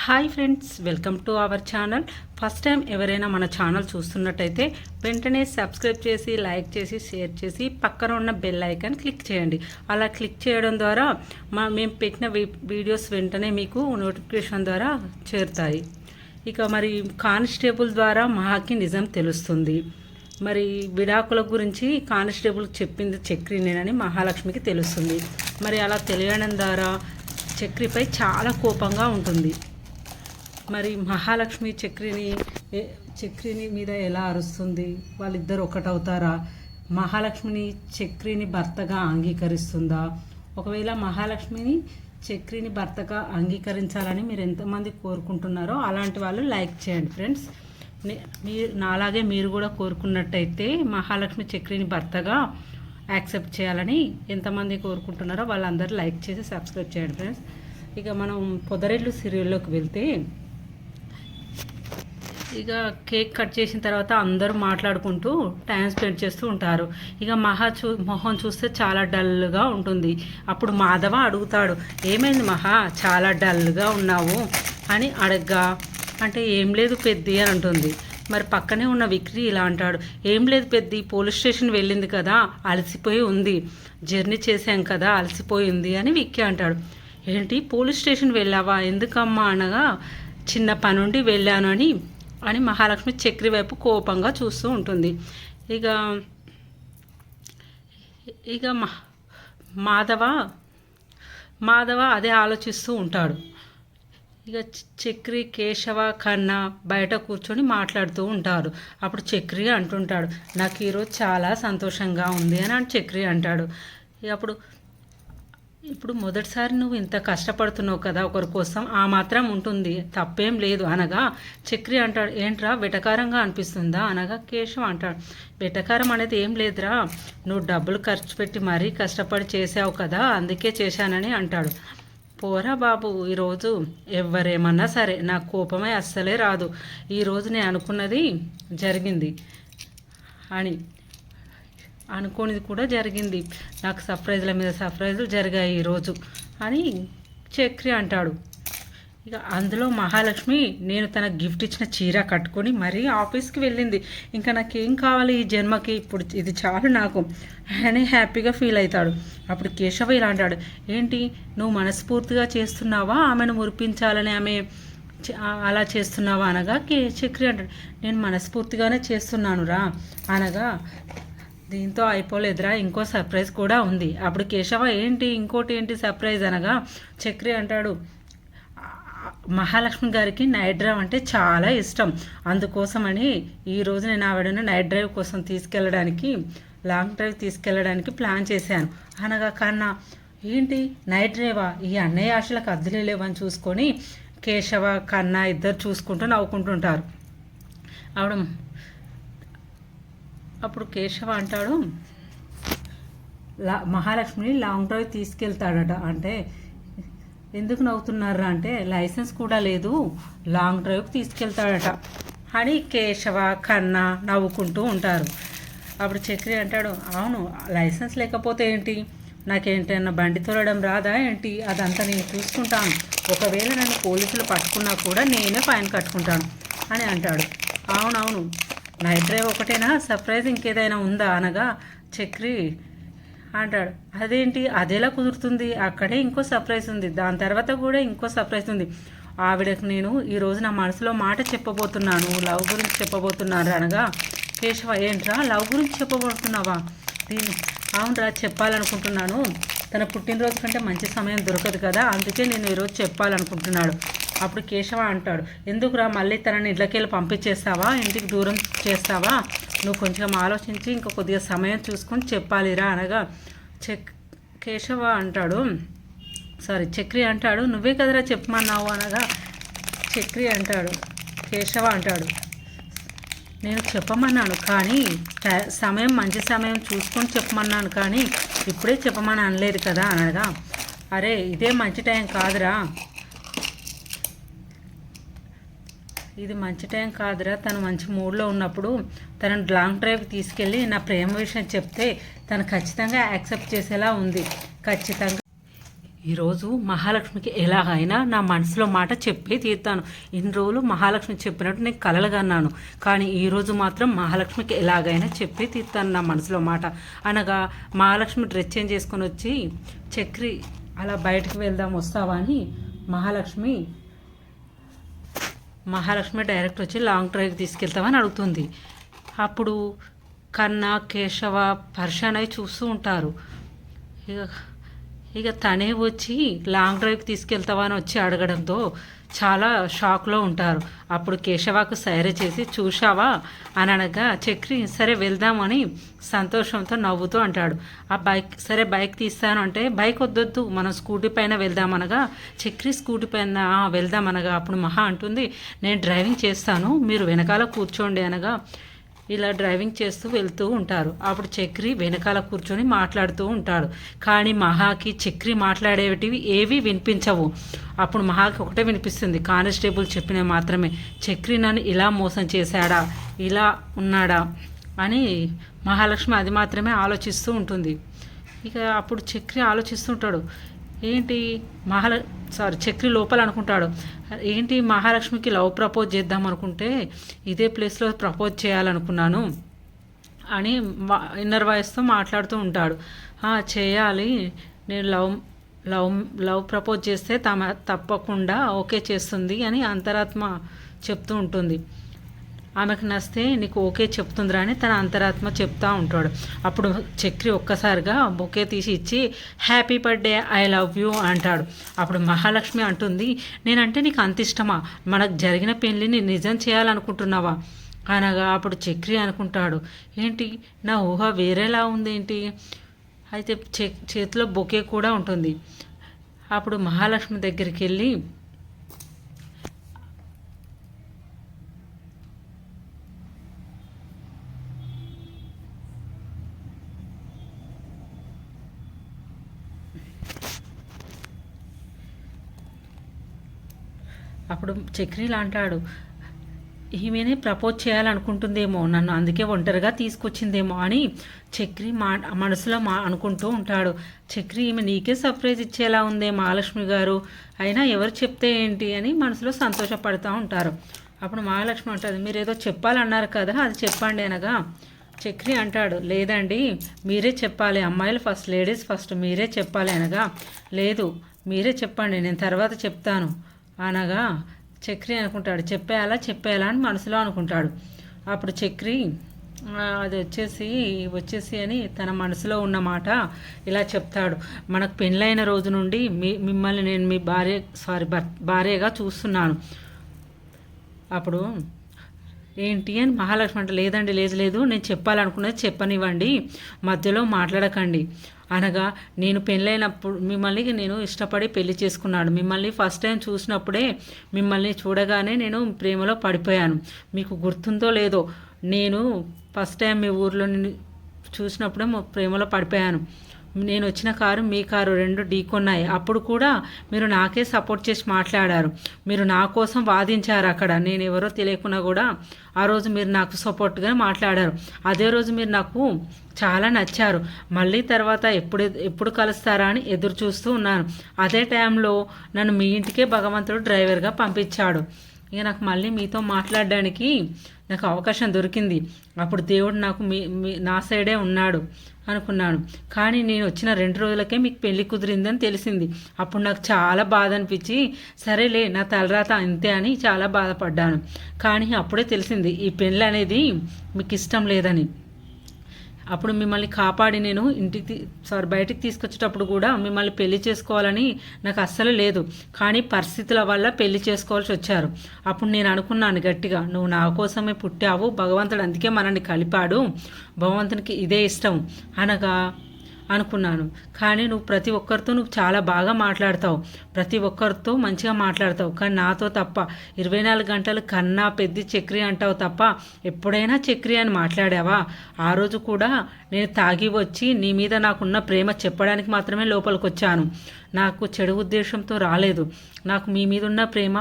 Hi friends, welcome to our channel. First time ఎవరైనా మన channel చూస్తున్నట్టయితే వెంటనే సబ్స్క్రైబ్ చేసి, లైక్ చేసి, షేర్ చేసి పక్కన ఉన్న బెల్ ఐకాన్ క్లిక్ చేయండి. అలా క్లిక్ చేయడం ద్వారా మేము పెట్టిన వీడియోస్ వెంటనే మీకు నోటిఫికేషన్ ద్వారా చేరుతాయి. ఇక మరి కానిస్టేబుల్ ద్వారా మహాకి నిజం తెలుస్తుంది. మరి విడాకుల గురించి కానిస్టేబుల్ చెప్పింది చక్రినేనని మహాలక్ష్మికి తెలుస్తుంది. మరి అలా తెలియడం ద్వారా చక్రిపై చాలా కోపంగా ఉంటుంది. మరి మహాలక్ష్మి చక్రిని మీద ఎలా అరుస్తుంది? వాళ్ళిద్దరు ఒకటవుతారా? మహాలక్ష్మిని చక్రిని భర్తగా అంగీకరిస్తుందా? ఒకవేళ మహాలక్ష్మిని చక్రిని భర్తగా అంగీకరించాలని మీరు ఎంతమంది కోరుకుంటున్నారో అలాంటి వాళ్ళు లైక్ చేయండి ఫ్రెండ్స్. నాలాగే మీరు కూడా కోరుకున్నట్టయితే మహాలక్ష్మి చక్రిని భర్తగా యాక్సెప్ట్ చేయాలని ఎంతమంది కోరుకుంటున్నారో వాళ్ళందరూ లైక్ చేసి సబ్స్క్రైబ్ చేయండి ఫ్రెండ్స్. ఇక మనం పొదరిల్లు సీరియల్లోకి వెళ్తే, ఇక కేక్ కట్ చేసిన తర్వాత అందరూ మాట్లాడుకుంటూ టైం స్పెండ్ చేస్తూ ఉంటారు. ఇక మొహం చూస్తే చాలా డల్గా ఉంటుంది. అప్పుడు మాధవ అడుగుతాడు, ఏమైంది మహా, చాలా డల్గా ఉన్నావు అని అడగ్గా, అంటే ఏం లేదు పెద్ది అని అంటుంది. మరి పక్కనే ఉన్న విక్రీ ఇలా అంటాడు, ఏం లేదు పెద్ది, పోలీస్ స్టేషన్ వెళ్ళింది కదా, అలసిపోయి ఉంది, జర్నీ చేశాం కదా, అలసిపోయి ఉంది అని విక్కీ అంటాడు. ఏంటి పోలీస్ స్టేషన్ వెళ్ళావా, ఎందుకమ్మా అనగా, చిన్న పనుండి వెళ్ళాను అని మహాలక్ష్మి చక్రి వైపు కోపంగా చూస్తూ ఉంటుంది. ఇక మాధవ అదే ఆలోచిస్తూ ఉంటాడు. ఇక చక్రి, కేశవ, కన్నా బయట కూర్చొని మాట్లాడుతూ ఉంటారు. అప్పుడు చక్రి అంటుంటాడు, నాకు ఈరోజు చాలా సంతోషంగా ఉంది అని చక్రి అంటాడు. ఇప్పుడు మొదటిసారి నువ్వు ఇంత కష్టపడుతున్నావు కదా ఒకరి కోసం, ఆ మాత్రం ఉంటుంది, తప్పేం లేదు అనగా చక్రి అంటాడు, ఏంట్రా వెటకారంగా అనిపిస్తుందా అనగా కేశవ అంటాడు, వెటకారం అనేది ఏం లేదురా, నువ్వు డబ్బులు ఖర్చు పెట్టి మరీ కష్టపడి చేసావు కదా, అందుకే చేశానని అంటాడు. పోరా బాబు, ఈరోజు ఎవరేమన్నా సరే నాకు కోపమే అస్సలే రాదు, ఈరోజు నేను అనుకున్నది జరిగింది అని, అనుకోనిది కూడా జరిగింది, నాకు సర్ప్రైజ్ల మీద సర్ప్రైజులు జరిగాయి ఈరోజు అని చక్రి అంటాడు. ఇక అందులో మహాలక్ష్మి నేను తన గిఫ్ట్ ఇచ్చిన చీర కట్టుకొని మరీ ఆఫీస్కి వెళ్ళింది, ఇంకా నాకేం కావాలి ఈ జన్మకి, ఇప్పుడు ఇది చాలు నాకు అని హ్యాపీగా ఫీల్ అవుతాడు. అప్పుడు కేశవ ఇలా అంటాడు, ఏంటి నువ్వు మనస్ఫూర్తిగా చేస్తున్నావా ఆమెను మురిపించాలని అలా చేస్తున్నావా అనగా చక్రి అంటాడు, నేను మనస్ఫూర్తిగానే చేస్తున్నాను రా అనగా, దీంతో అయిపోలేదురా, ఇంకో సర్ప్రైజ్ కూడా ఉంది. అప్పుడు కేశవ ఏంటి ఇంకోటి ఏంటి సర్ప్రైజ్ అనగా చక్రి అంటాడు, మహాలక్ష్మి గారికి నైట్ డ్రైవ్ అంటే చాలా ఇష్టం, అందుకోసమని ఈరోజు నేను ఆవిడను నైట్ డ్రైవ్ కోసం లాంగ్ డ్రైవ్ తీసుకెళ్ళడానికి ప్లాన్ చేశాను అనగా, కన్నా ఏంటి నైట్ డ్రైవా, ఈ అన్నయ్య ఆశలకు అద్దెలే లేవని చూసుకొని కేశవ, కన్నా ఇద్దరు చూసుకుంటూ నవ్వుకుంటుంటారు. అప్పుడు కేశవ అంటాడు, మహాలక్ష్మిని లాంగ్ డ్రైవ్ తీసుకెళ్తాడట. అంటే ఎందుకు నవ్వుతున్నారా అంటే, లైసెన్స్ కూడా లేదు, లాంగ్ డ్రైవ్కి తీసుకెళ్తాడట అని కేశవ, కన్నా నవ్వుకుంటూ ఉంటారు. అప్పుడు చక్రి అంటాడు, అవును లైసెన్స్ లేకపోతే ఏంటి, నాకేంటన్నా బండి తోలడం రాదా ఏంటి, అదంతా నేను చూసుకుంటాను, ఒకవేళ నన్ను పోలీసులు పట్టుకున్నా కూడా నేనే ఫైన్ కట్టుకుంటాను అని అంటాడు. అవునవును నైట్ డ్రైవ్ ఒకటేనా, సర్ప్రైజ్ ఇంకేదైనా ఉందా అనగా చక్రి అంటాడు, అదేంటి అదేలా కుదురుతుంది, అక్కడే ఇంకో సర్ప్రైజ్ ఉంది, దాని తర్వాత కూడా ఇంకో సర్ప్రైజ్ ఉంది, ఆవిడకు నేను ఈరోజు నా మనసులో మాట చెప్పబోతున్నాను, లవ్ గురించి చెప్పబోతున్నాను అనగా కేశవ, ఏంట్రా లవ్ గురించి చెప్పబోతున్నావా, అవునరా చెప్పాలనుకుంటున్నాను, తన పుట్టినరోజు కంటే మంచి సమయం దొరకదు కదా, అందుకే నేను ఈరోజు చెప్పాలనుకుంటున్నాడు. అప్పుడు కేశవ అంటాడు, ఎందుకురా మళ్ళీ తనని ఇళ్ళకెళ్ళి పంపించేస్తావా, ఇంటికి దూరం చేస్తావా, నువ్వు కొంచెం ఆలోచించి ఇంకా కొద్దిగా సమయం చూసుకొని చెప్పాలిరా అనగా కేశవ అంటాడు, చక్రి అంటాడు, నువ్వే కదరా చెప్పమన్నావు అనగా కేశవ అంటాడు, నేను చెప్పమన్నాను కానీ సమయం మంచి సమయం చూసుకొని చెప్పమన్నాను కానీ ఇప్పుడే చెప్పమని అనలేదు కదా అనగా, అరే ఇదే మంచి టైం కాదురా, ఇది మంచి టైం కాదురా, తను మంచి మూడ్లో ఉన్నప్పుడు తనను లాంగ్ డ్రైవ్ తీసుకెళ్ళి నా ప్రేమ విషయం చెప్తే తను ఖచ్చితంగా యాక్సెప్ట్ చేసేలా ఉంది, ఖచ్చితంగా ఈరోజు మహాలక్ష్మికి ఎలాగైనా నా మనసులో మాట చెప్పే తీరుతాను. ఇన్ని రోజులు మహాలక్ష్మి చెప్పినట్టు నేను కలలుగా అన్నాను, కానీ ఈరోజు మాత్రం మహాలక్ష్మికి ఎలాగైనా చెప్పే తీరుతాను నా మనసులో మాట అనగా మహాలక్ష్మి డ్రెస్ చేంజ్ చేసుకొని వచ్చి, చక్రి అలా బయటకు వెళ్దాం వస్తావా అని మహాలక్ష్మి డైరెక్ట్ వచ్చి లాంగ్ డ్రైవ్ తీసుకెళ్తామని అడుగుతుంది. అప్పుడు కన్నా, కేశవ, పర్షాన్ అయి చూస్తూ ఉంటారు. ఇక తనే వచ్చి లాంగ్ డ్రైవ్కి తీసుకెళ్తావా అని వచ్చి అడగడంతో చాలా షాక్లో ఉంటారు. అప్పుడు కేశవాకు సైర చేసి, చూశావా అని అనగా చక్రి సరే వెళ్దామని సంతోషంతో నవ్వుతూ అంటాడు. ఆ బైక్ సరే బైక్ తీస్తాను అంటే, బైక్ వద్దొద్దు మనం స్కూటీ పైన వెళ్దామనగా చక్రి స్కూటీ పైన వెళ్దామనగా అప్పుడు మహా అంటుంది, నేను డ్రైవింగ్ చేస్తాను మీరు వెనకాల కూర్చోండి అనగా ఇలా డ్రైవింగ్ చేస్తూ వెళ్తూ ఉంటారు. అప్పుడు చక్రి వెనకాల కూర్చొని మాట్లాడుతూ ఉంటాడు. కానీ మహాకి చక్రి మాట్లాడేటివి ఏవి వినిపించవు. అప్పుడు మహాకి ఒకటే వినిపిస్తుంది, కానిస్టేబుల్ చెప్పినవి మాత్రమే. చక్రి నన్ను ఇలా మోసం చేశాడా, ఇలా ఉన్నాడా అని మహాలక్ష్మి అది మాత్రమే ఆలోచిస్తూ ఉంటుంది. ఇక అప్పుడు చక్రి ఆలోచిస్తుంటాడు, ఏంటి చక్రి లోపల అనుకుంటాడు, ఏంటి మహాలక్ష్మికి లవ్ ప్రపోజ్ చేద్దాం అనుకుంటే ఇదే ప్లేస్లో ప్రపోజ్ చేయాలనుకున్నాను అని ఇన్నర్ వాయిస్తో మాట్లాడుతూ ఉంటాడు. చేయాలి, నేను లవ్ ప్రపోజ్ చేస్తే తప్పకుండా ఓకే చేస్తుంది అని అంతరాత్మ చెప్తూ ఉంటుంది. ఆమెకు నచ్చితే నీకు ఓకే చెప్తుందిరా అని తన అంతరాత్మ చెప్తూ ఉంటాడు. అప్పుడు చక్రి ఒక్కసారిగా బొకే తీసి ఇచ్చి, happy birthday, I love you అంటాడు. అప్పుడు మహాలక్ష్మి అంటుంది, నేనంటే నీకు అంత ఇష్టమా, మనకు జరిగిన పెళ్ళిని నిజం చేయాలనుకుంటున్నావా అనగా అప్పుడు చక్రి అనుకుంటాడు, ఏంటి నా ఊహ వేరేలా ఉంది ఏంటి, అయితే చేతిలో బొకే కూడా ఉంటుంది. అప్పుడు మహాలక్ష్మి దగ్గరికి వెళ్ళి, అప్పుడు చక్రీలా అంటాడు, ఈమెనే ప్రపోజ్ చేయాలనుకుంటుందేమో, నన్ను అందుకే ఒంటరిగా తీసుకొచ్చిందేమో అని చక్రి మనసులో అనుకుంటూ ఉంటాడు. చక్రి ఈమె నీకే సర్ప్రైజ్ ఇచ్చేలా ఉందే మహాలక్ష్మి గారు, అయినా ఎవరు చెప్తే ఏంటి అని మనసులో సంతోషపడుతూ ఉంటారు. అప్పుడు మహాలక్ష్మి అంటుంది, మీరు ఏదో చెప్పాలన్నారు కదా అది చెప్పండి అనగా చక్రి అంటాడు, లేదండి మీరే చెప్పాలి, అమ్మాయిలు ఫస్ట్, లేడీస్ ఫస్ట్, మీరే చెప్పాలి అనగా, లేదు మీరే చెప్పండి నేను తర్వాత చెప్తాను అనగా చక్రి అనుకుంటాడు, చెప్పేయాలా అని మనసులో అనుకుంటాడు. అప్పుడు చక్రి అది వచ్చేసి అని తన మనసులో ఉన్న మాట ఇలా చెప్తాడు, మనకు పెళ్ళైన రోజు నుండి మిమ్మల్ని నేను మీ భార్యగా చూస్తున్నాను. అప్పుడు ఏంటి అని మహాలక్ష్మి అంటే, లేదండి లేదు నేను చెప్పాలనుకున్నది చెప్పనివ్వండి, మధ్యలో మాట్లాడకండి అనగా, నేను పెళ్ళైనప్పుడు మిమ్మల్ని నేను ఇష్టపడి పెళ్లి చేసుకున్నాను. మిమ్మల్ని ఫస్ట్ టైం చూసినప్పుడే మిమ్మల్ని చూడగానే నేను ప్రేమలో పడిపోయాను. మీకు గుర్తుందో లేదో, నేను ఫస్ట్ టైం మీ ఊర్లో చూసినప్పుడే ప్రేమలో పడిపోయాను. నేను వచ్చిన కారు మీ కారు రెండు ఢీకొన్నాయి. అప్పుడు కూడా మీరు నాకే సపోర్ట్ చేసి మాట్లాడారు, మీరు నా కోసం వాదించారు. అక్కడ నేను ఎవరో తెలియకుండా కూడా ఆ రోజు మీరు నాకు సపోర్ట్గా మాట్లాడారు. అదే రోజు మీరు నాకు చాలా నచ్చారు. మళ్ళీ తర్వాత ఎప్పుడు కలుస్తారా అని ఎదురు చూస్తూ ఉన్నాను. అదే టైంలో నన్ను మీ ఇంటికే భగవంతుడు డ్రైవర్గా పంపించాడు. ఇక నాకు మళ్ళీ మీతో మాట్లాడడానికి నాకు అవకాశం దొరికింది. అప్పుడు దేవుడు నాకు నా సైడే ఉన్నాడు అనుకున్నాను. కానీ నేను వచ్చిన 2 రోజులకే మీకు పెళ్లి కుదిరిందని తెలిసింది. అప్పుడు నాకు చాలా బాధ అనిపించి, సరేలే నా తలరాత అంతే అని చాలా బాధపడ్డాను. కానీ అప్పుడే తెలిసింది ఈ పెళ్ళి అనేది మీకు ఇష్టం లేదని. అప్పుడు మిమ్మల్ని కాపాడి నేను బయటికి తీసుకొచ్చేటప్పుడు కూడా మిమ్మల్ని పెళ్లి చేసుకోవాలని నాకు అస్సలు లేదు. కానీ పరిస్థితుల వల్ల పెళ్లి చేసుకోవాల్సి వచ్చారు. అప్పుడు నేను అనుకున్నాను గట్టిగా, నువ్వు నా కోసమే పుట్టావు, భగవంతుడు అందుకే మనల్ని కలిపాడు, భగవంతునికి ఇదే ఇష్టం అనగా అనుకున్నాను. కానీ నువ్వు ప్రతి ఒక్కరితో చాలా బాగా మాట్లాడతావు, ప్రతి ఒక్కరితో మంచిగా మాట్లాడతావు, కానీ నాతో తప్ప 24 గంటలు కన్నా పెద్ద చక్రి అంటావు తప్ప ఎప్పుడైనా చక్రి అని మాట్లాడావా? ఆ రోజు కూడా నేను తాగి వచ్చి నీ మీద నాకున్న ప్రేమ చెప్పడానికి మాత్రమే లోపలికి వచ్చాను. నాకు చెడు ఉద్దేశంతో రాలేదు. నాకు మీ మీద ఉన్న ప్రేమ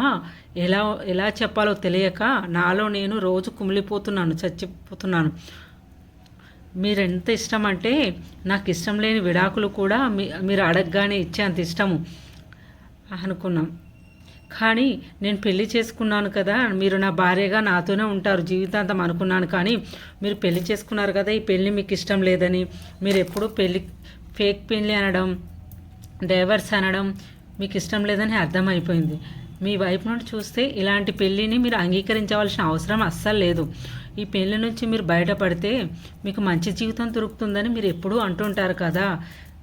ఎలా చెప్పాలో తెలియక నాలో నేను రోజు కుమిలిపోతున్నాను, చచ్చిపోతున్నాను. మీరెంత ఇష్టం అంటే నాకు ఇష్టం లేని విడాకులు కూడా మీరు అడగగానే ఇచ్చే అంత ఇష్టము. అనుకున్నాం. కానీ నేను పెళ్లి చేసుకున్నాను కదా, మీరు నా భార్యగా నాతోనే ఉంటారు జీవితాంతం అనుకున్నాను. కానీ మీరు పెళ్లి చేసుకున్నారు కదా, ఈ పెళ్ళి మీకు ఇష్టం లేదని, మీరు ఎప్పుడూ పెళ్ళి ఫేక్ పెళ్ళి అనడం, డైవర్స్ అనడం మీకు ఇష్టం లేదని అర్థమైపోయింది. మీ వైపు నుండి చూస్తే ఇలాంటి పెళ్ళిని మీరు అంగీకరించవలసిన అవసరం అస్సలు లేదు. ఈ పెళ్ళి నుంచి మీరు బయటపడితే మీకు మంచి జీవితం దొరుకుతుందని మీరు ఎప్పుడూ అంటుంటారు కదా.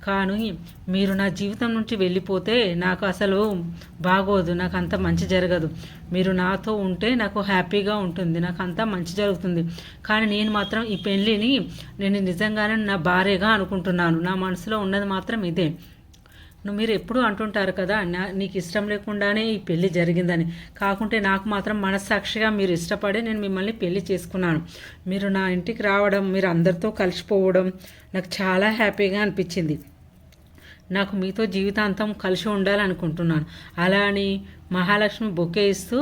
కానీ మీరు నా జీవితం నుంచి వెళ్ళిపోతే నాకు అసలు బాగోదు, నాకు అంత మంచి జరగదు. మీరు నాతో ఉంటే నాకు హ్యాపీగా ఉంటుంది, నాకు అంతా మంచి జరుగుతుంది. కానీ నేను మాత్రం ఈ పెళ్ళిని నేను నిజంగానే నా భార్యగా అనుకుంటున్నాను. నా మనసులో ఉన్నది మాత్రం ఇదే. మీరు ఎప్పుడూ అంటుంటారు కదా, నీకు ఇష్టం లేకుండానే ఈ పెళ్ళి జరిగిందని. కాకుంటే నాకు మాత్రం మనస్సాక్షిగా మీరు ఇష్టపడి నేను మిమ్మల్ని పెళ్లి చేసుకున్నాను. మీరు నా ఇంటికి రావడం, మీరు అందరితో కలిసిపోవడం నాకు చాలా హ్యాపీగా అనిపించింది. నాకు మీతో జీవితాంతం కలిసి ఉండాలనుకుంటున్నాను. అలా అని మహాలక్ష్మి బొకే ఇస్తూ,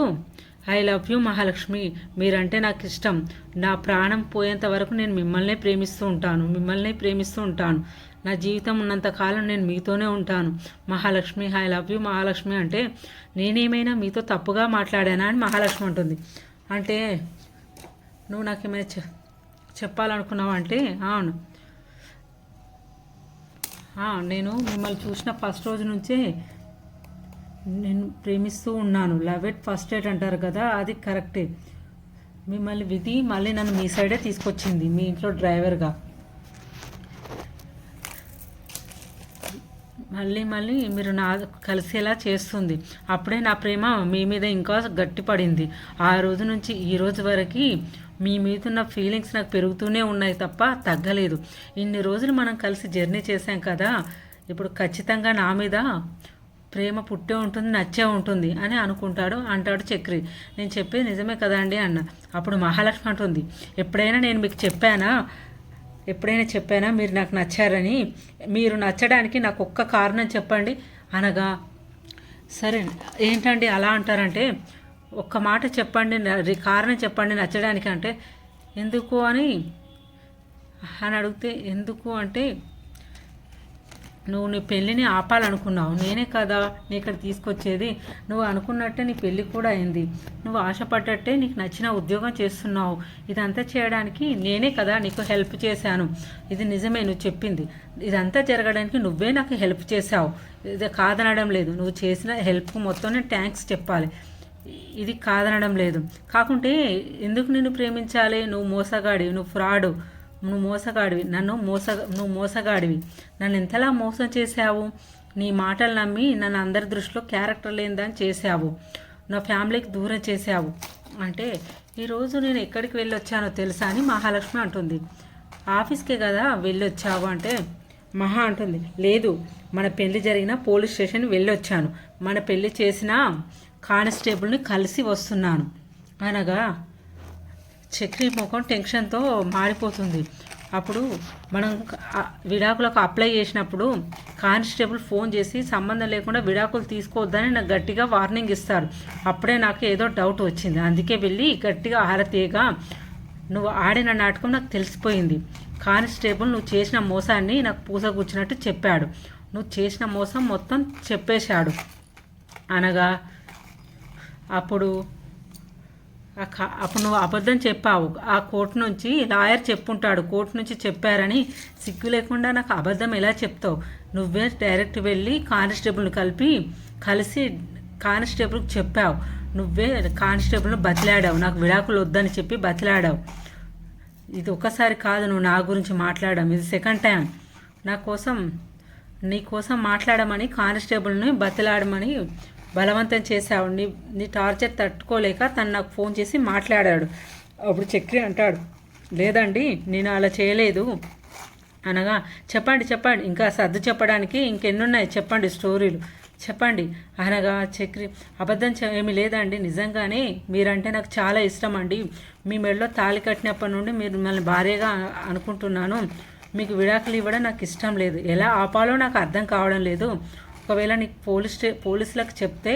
ఐ లవ్ యూ మహాలక్ష్మి, మీరంటే నాకు ఇష్టం, నా ప్రాణం పోయేంత వరకు నేను మిమ్మల్ని ప్రేమిస్తూ ఉంటాను, నా జీవితం ఉన్నంత కాలం నేను మీతోనే ఉంటాను Mahalakshmi, I love you Mahalakshmi అంటే నేనేమైనా మీతో తప్పుగా మాట్లాడానా అని మహాలక్ష్మి అంటుంది. అంటే నువ్వు నాకేమైనా చెప్పాలనుకున్నావు అంటే, అవును, నేను మిమ్మల్ని చూసిన ఫస్ట్ రోజు నుంచే నేను ప్రేమిస్తూ ఉన్నాను. లవ్ ఎట్ ఫస్ట్ ఎయిట్ అంటారు కదా, అది కరెక్టే. మిమ్మల్ని విధి మళ్ళీ నన్ను మీ సైడే తీసుకొచ్చింది, మీ ఇంట్లో డ్రైవర్గా. మళ్ళీ మీరు నా కలిసేలా చేస్తుంది. అప్పుడే నా ప్రేమ మీ మీద ఇంకా గట్టిపడింది. ఆ రోజు నుంచి ఈ రోజు వరకు మీ మీద ఉన్న ఫీలింగ్స్ నాకు పెరుగుతూనే ఉన్నాయి తప్ప తగ్గలేదు. ఇన్ని రోజులు మనం కలిసి జర్నీ చేశాం కదా, ఇప్పుడు ఖచ్చితంగా నా మీద ప్రేమ పుట్టే ఉంటుంది, నచ్చే ఉంటుంది అని అంటాడు చక్రి. నేను చెప్పేది నిజమే కదా అండి అన్న. అప్పుడు మహాలక్ష్మి అంటుంది, ఎప్పుడైనా మీకు చెప్పానా మీరు నాకు నచ్చారని? మీరు నచ్చడానికి నాకు ఒక్క కారణం చెప్పండి అనగా, సరే ఏంటండి అలా అంటారంటే, ఒక్క మాట చెప్పండి, కారణం చెప్పండి నచ్చడానికి అంటే, ఎందుకు అని అడిగితే, ఎందుకు అంటే నువ్వు నీ పెళ్ళిని ఆపాలనుకున్నావు, నేనే కదా నీ ఇక్కడ తీసుకొచ్చేది. నువ్వు అనుకున్నట్టే నీ పెళ్ళి కూడా అయింది, నువ్వు ఆశపడ్డట్టే నీకు నచ్చిన ఉద్యోగం చేస్తున్నావు. ఇదంతా చేయడానికి నేనే కదా నీకు హెల్ప్ చేశాను. ఇది నిజమే నువ్వు చెప్పింది. ఇదంతా జరగడానికి నువ్వే నాకు హెల్ప్ చేశావు, ఇది కాదనడం లేదు. నువ్వు చేసిన హెల్ప్కు మొత్తం నేను థ్యాంక్స్ చెప్పాలి, ఇది కాదనడం లేదు. కాకుంటే ఎందుకు నిన్ను ప్రేమించాలి? నువ్వు మోసగాడివి, నువ్వు ఫ్రాడు, నువ్వు మోసగాడివి, నన్ను ఎంతలా మోసం చేశావు. నీ మాటలు నమ్మి నన్ను అందరి దృష్టిలో క్యారెక్టర్ లేదని చేశావు, నా ఫ్యామిలీకి దూరం చేశావు అంటే, ఈరోజు నేను ఎక్కడికి వెళ్ళొచ్చానో తెలుసా అని మహాలక్ష్మి అంటుంది. ఆఫీస్కే కదా వెళ్ళొచ్చావు అంటే, మహా అంటుంది, లేదు మన పెళ్లి జరిగిన పోలీస్ స్టేషన్ వెళ్ళొచ్చాను, మన పెళ్లి చేసిన కానిస్టేబుల్ని కలిసి వస్తున్నాను అనగా చక్రి ముఖం టెన్షన్తో మారిపోతుంది. అప్పుడు మనం విడాకులకు అప్లై చేసినప్పుడు కానిస్టేబుల్ ఫోన్ చేసి సంబంధం లేకుండా విడాకులు తీసుకోవద్దని నాకు గట్టిగా వార్నింగ్ ఇస్తారు. అప్పుడే నాకు ఏదో డౌట్ వచ్చింది, అందుకే వెళ్ళి గట్టిగా ఆరతీయగా నువ్వు ఆడిన నాటకం నాకు తెలిసిపోయింది. కానిస్టేబుల్ నువ్వు చేసిన మోసాన్ని నాకు పూసగుచ్చినట్టు చెప్పాడు, నువ్వు చేసిన మోసం మొత్తం చెప్పేశాడు అనగా, అప్పుడు నువ్వు అబద్ధం చెప్పావు. ఆ కోర్టు నుంచి లాయర్ చెప్పుంటాడు, కోర్టు నుంచి చెప్పారని సిగ్గు లేకుండా నాకు అబద్ధం ఎలా చెప్తావు? నువ్వే డైరెక్ట్ వెళ్ళి కానిస్టేబుల్ని కలిసి కానిస్టేబుల్కి చెప్పావు, నువ్వే కానిస్టేబుల్ని బతిలాడావు, నాకు విడాకులు వద్దని చెప్పి బతిలాడావు. ఇది ఒకసారి కాదు నువ్వు నా గురించి మాట్లాడడం, ఇది సెకండ్ టైం. నీ కోసం మాట్లాడమని కానిస్టేబుల్ని బతిలాడమని బలవంతం చేశావు. నీ టార్చర్ తట్టుకోలేక తను నాకు ఫోన్ చేసి మాట్లాడాడు. అప్పుడు చక్రి అంటాడు, లేదండి నేను అలా చేయలేదు అనగా, చెప్పండి ఇంకా సర్దు చెప్పడానికి ఇంకెన్నున్నాయి చెప్పండి, స్టోరీలు చెప్పండి అనగా, చక్రి అబద్ధం ఏమీ లేదండి, నిజంగానే మీరంటే నాకు చాలా ఇష్టం అండి. మీ మెడలో తాళి కట్టినప్పటి నుండి మీరు మిమ్మల్ని భార్యగా అనుకుంటున్నాను. మీకు విడాకులు ఇవ్వడం నాకు ఇష్టం లేదు, ఎలా ఆపాలో నాకు అర్థం కావడం లేదు. ఒకవేళ నీకు పోలీసులకు చెప్తే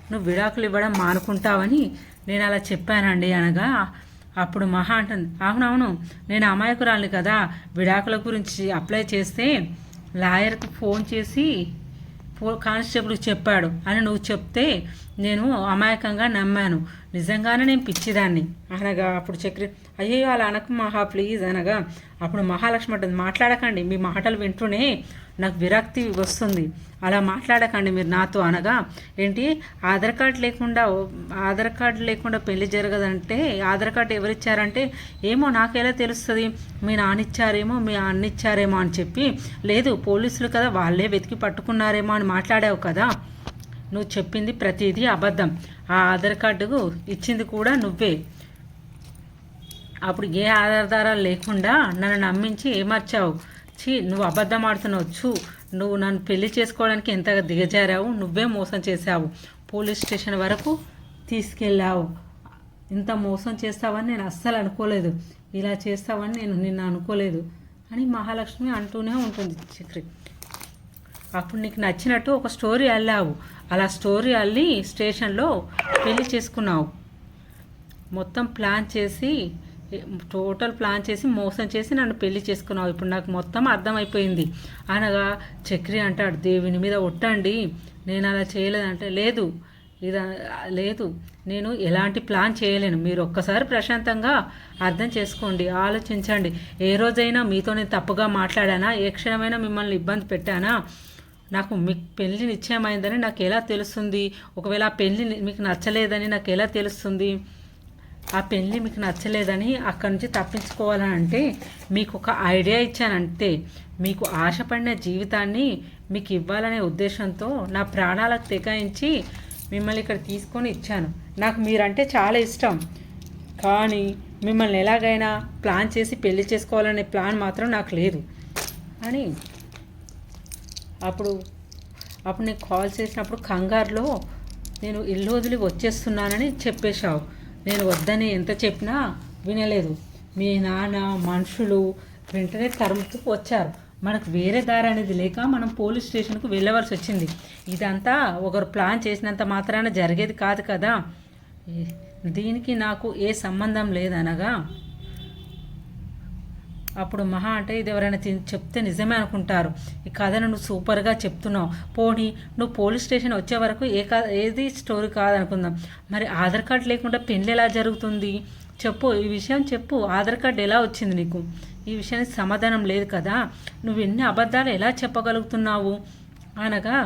నువ్వు విడాకులు ఇవ్వడం మానుకుంటావని నేను అలా చెప్పానండి అనగా, అప్పుడు మహా అంటుంది, అవునవును నేను అమాయకురాలిని కదా, విడాకుల గురించి అప్లై చేస్తే లాయర్కి ఫోన్ కానిస్టేబుల్కి చెప్పాడు అని నువ్వు చెప్తే నేను అమాయకంగా నమ్మాను, నిజంగానే నేను పిచ్చిదాన్ని అనగా అప్పుడు చక్రి అయ్యో అలా అనకు మహా ప్లీజ్ అనగా అప్పుడు మహాలక్ష్మి అంటుంది మాట్లాడకండి, మీ మాటలు వింటూనే నాకు విరక్తి వస్తుంది, అలా మాట్లాడకండి మీరు నాతో అనగా ఏంటి ఆధార్ కార్డు లేకుండా పెళ్లి జరగదంటే ఆధార్ కార్డు ఎవరిచ్చారంటే ఏమో నాకెలా తెలుస్తుంది, మీ నాన్న ఇచ్చారేమో మీ అన్న ఇచ్చారేమో అని చెప్పి, లేదు పోలీసులు కదా వాళ్ళే వెతికి పట్టుకున్నారేమో అని మాట్లాడావు కదా, నువ్వు చెప్పింది ప్రతిదీ అబద్ధం, ఆ ఆధార్ కార్డు ఇచ్చింది కూడా నువ్వే, అప్పుడు ఏ ఆధారాలు లేకుండా నన్ను నమ్మించి ఏమర్చావు, నువ్వు అబద్ధం ఆడుతున్నావు, నువ్వు నన్ను పెళ్లి చేసుకోవడానికి ఎంతగా దిగజారావు, నువ్వే మోసం చేశావు, పోలీస్ స్టేషన్ వరకు తీసుకెళ్ళావు, ఇంత మోసం చేస్తావని నేను అస్సలు అనుకోలేదు, ఇలా చేస్తావని నేను నిన్ను అనుకోలేదు అని మహాలక్ష్మి అంటూనే ఉంటుంది చక్రి. అప్పుడు నీకు నచ్చినట్టు ఒక స్టోరీ అల్లావు, అలా స్టోరీ అల్లి స్టేషన్లో పెళ్లి చేసుకున్నావు, మొత్తం టోటల్ ప్లాన్ చేసి మోసం చేసి నన్ను పెళ్లి చేసుకున్నావు, ఇప్పుడు నాకు మొత్తం అర్థమైపోయింది అనగా చక్రి అంటాడు దేవుని మీద ఒట్టండి నేను అలా చేయలేదంటే లేదు నేను ఎలాంటి ప్లాన్ చేయలేను, మీరు ఒక్కసారి ప్రశాంతంగా అర్థం చేసుకోండి, ఆలోచించండి, ఏ రోజైనా మీతో నేను తప్పుగా మాట్లాడానా, ఏ క్షణమైనా మిమ్మల్ని ఇబ్బంది పెట్టానా, నాకు మీకు పెళ్ళి నిశ్చయమైందని నాకు ఎలా తెలుస్తుంది, ఒకవేళ ఆ పెళ్ళి మీకు నచ్చలేదని నాకు ఎలా తెలుస్తుంది, ఆ పెళ్ళి మీకు నచ్చలేదని అక్కడి నుంచి తప్పించుకోవాలని అంటే మీకు ఒక ఐడియా ఇచ్చానంతే, మీకు ఆశపడిన జీవితాన్ని మీకు ఇవ్వాలనే ఉద్దేశంతో నా ప్రాణాలకు తెగాయించి మిమ్మల్ని ఇక్కడ తీసుకొని ఇచ్చాను, నాకు మీరంటే చాలా ఇష్టం, కానీ మిమ్మల్ని ఎలాగైనా ప్లాన్ చేసి పెళ్లి చేసుకోవాలనే ప్లాన్ మాత్రం నాకు లేదు అని అప్పుడు నీకు కాల్ చేసినప్పుడు కంగారులో నేను ఇల్లు వదిలి వచ్చేస్తున్నానని చెప్పేశావు, నేను వద్దని ఎంత చెప్పినా వినలేదు, మీ నాన్న మనుషులు వెంటనే తరుముతూ వచ్చారు, మనకు వేరే దారి అనేది లేక మనం పోలీస్ స్టేషన్కు వెళ్ళవలసి వచ్చింది, ఇదంతా ఒకరు ప్లాన్ చేసినంత మాత్రాన జరిగేది కాదు కదా, దీనికి నాకు ఏ సంబంధం లేదనగా అప్పుడు మహా అంటే ఇది ఎవరైనా చెప్తే నిజమే అనుకుంటారు, ఈ కథను నువ్వు సూపర్గా చెప్తున్నావు, పోనీ నువ్వు పోలీస్ స్టేషన్ వచ్చే వరకు ఏది స్టోరీ కాదనుకుందాం, మరి ఆధార్ కార్డు లేకుండా పెళ్ళి ఎలా జరుగుతుంది చెప్పు, ఈ విషయం చెప్పు, ఆధార్ కార్డు ఎలా వచ్చింది నీకు, ఈ విషయానికి సమాధానం లేదు కదా, నువ్వు ఎన్ని అబద్ధాలు ఎలా చెప్పగలుగుతున్నావు అనగా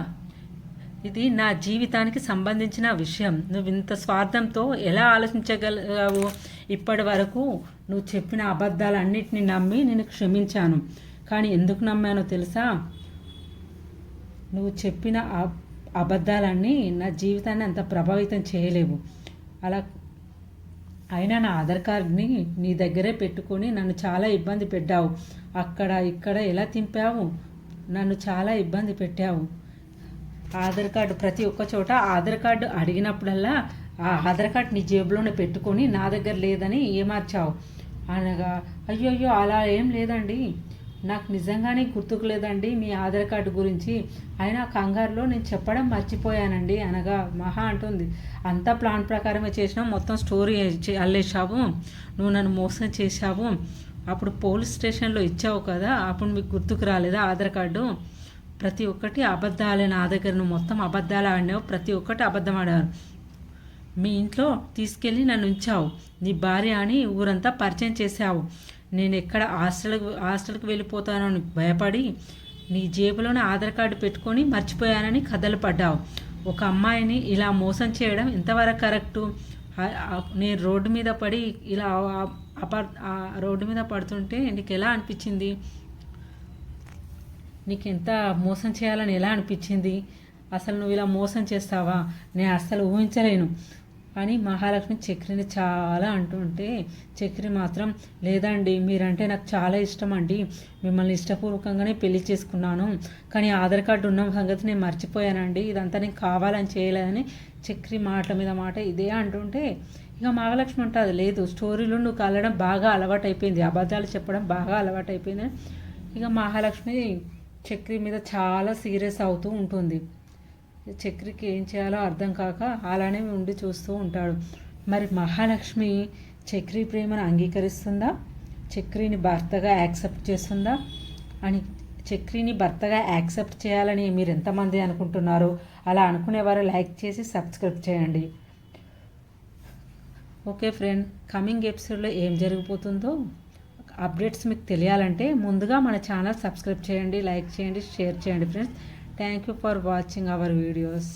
ఇది నా జీవితానికి సంబంధించిన విషయం, నువ్వు ఇంత స్వార్థంతో ఎలా ఆలోచించగలవు, ఇప్పటి వరకు నువ్వు చెప్పిన అబద్ధాలన్నిటిని నమ్మి నేను క్షమించాను, కానీ ఎందుకు నమ్మానో తెలుసా, నువ్వు చెప్పిన అబద్ధాలన్నీ నా జీవితాన్ని అంత ప్రభావితం చేయలేవు, అలా అయినా నా ఆధార్ కార్డ్ని నీ దగ్గరే పెట్టుకొని నన్ను చాలా ఇబ్బంది పెట్టావు, అక్కడ ఇక్కడ ఎలా తింపావు, నన్ను చాలా ఇబ్బంది పెట్టావు, ఆధార్ కార్డు ప్రతి ఒక్క చోట ఆధార్ కార్డు అడిగినప్పుడల్లా ఆ ఆధార్ కార్డు నీ జేబులోనే పెట్టుకొని నా దగ్గర లేదని ఏమార్చావు అనగా అయ్యో అలా ఏం లేదండి, నాకు నిజంగానే గుర్తుకు లేదండి మీ ఆధార్ కార్డు గురించి, అయినా కంగారులో నేను చెప్పడం మర్చిపోయానండి అనగా మహా అంటుంది అంతా ప్లాన్ ప్రకారమే చేసినావు, మొత్తం స్టోరీ అల్లేసావు, నువ్వు నన్ను మోసం చేశావు, అప్పుడు పోలీస్ స్టేషన్లో ఇచ్చావు కదా, అప్పుడు మీకు గుర్తుకు రాలేదా ఆధార్ కార్డు, ప్రతి ఒక్కటి అబద్ధాలే, నా దగ్గర నువ్వు మొత్తం అబద్ధాలు ఆడినావు, ప్రతి ఒక్కటి అబద్ధం ఆడారు, మీ ఇంట్లో తీసుకెళ్ళి నన్ను ఉంచావు, నీ భార్య అని ఊరంతా పరిచయం చేశావు, నేను ఎక్కడ హాస్టల్కి వెళ్ళిపోతానని భయపడి నీ జేబులోనే ఆధార్ కార్డు పెట్టుకొని మర్చిపోయానని కథలు పడ్డావు, ఒక అమ్మాయిని ఇలా మోసం చేయడం ఎంతవరకు కరెక్టు, నేను రోడ్డు మీద పడి ఇలా రోడ్డు మీద పడుతుంటే నీకు ఎలా అనిపించింది, నీకు ఎంత మోసం చేయాలని ఎలా అనిపించింది, అసలు నువ్వు ఇలా మోసం చేస్తావా, నేను అస్సలు ఊహించలేను అని మహాలక్ష్మి చక్రిని చాలా అంటుంటే చక్రి మాత్రం లేదండి మీరంటే నాకు చాలా ఇష్టం అండి, మిమ్మల్ని ఇష్టపూర్వకంగానే పెళ్లి చేసుకున్నాను, కానీ ఆధార్ కార్డు ఉన్న సంగతి నేను మర్చిపోయానండి, ఇదంతా నేను కావాలని చేయలేదని చక్రి మాటల మీద మాట ఇదే అంటుంటే ఇక మహాలక్ష్మి ఉంటుంది లేదు స్టోరీలో నువ్వు కలడం బాగా అలవాటైపోయింది, అబద్ధాలు చెప్పడం బాగా అలవాటైపోయింది, ఇక మహాలక్ష్మి చక్రి మీద చాలా సీరియస్ అవుతూ ఉంటుంది, చక్రికి ఏం చేయాలో అర్థం కాక అలానే ఉండి చూస్తూ ఉంటాడు, మరి మహాలక్ష్మి చక్రి ప్రేమను అంగీకరిస్తుందా, చక్రిని భర్తగా యాక్సెప్ట్ చేస్తుందా అని చక్రిని భర్తగా యాక్సెప్ట్ చేయాలని మీరు ఎంతమంది అనుకుంటున్నారు? అలా అనుకునేవారు లైక్ చేసి సబ్స్క్రైబ్ చేయండి. ఓకే ఫ్రెండ్, కమింగ్ ఎపిసోడ్లో ఏం జరిగిపోతుందో అప్డేట్స్ మీకు తెలియాలంటే ముందుగా మన ఛానల్ సబ్స్క్రైబ్ చేయండి, లైక్ చేయండి, షేర్ చేయండి friends. Thank you for watching our videos.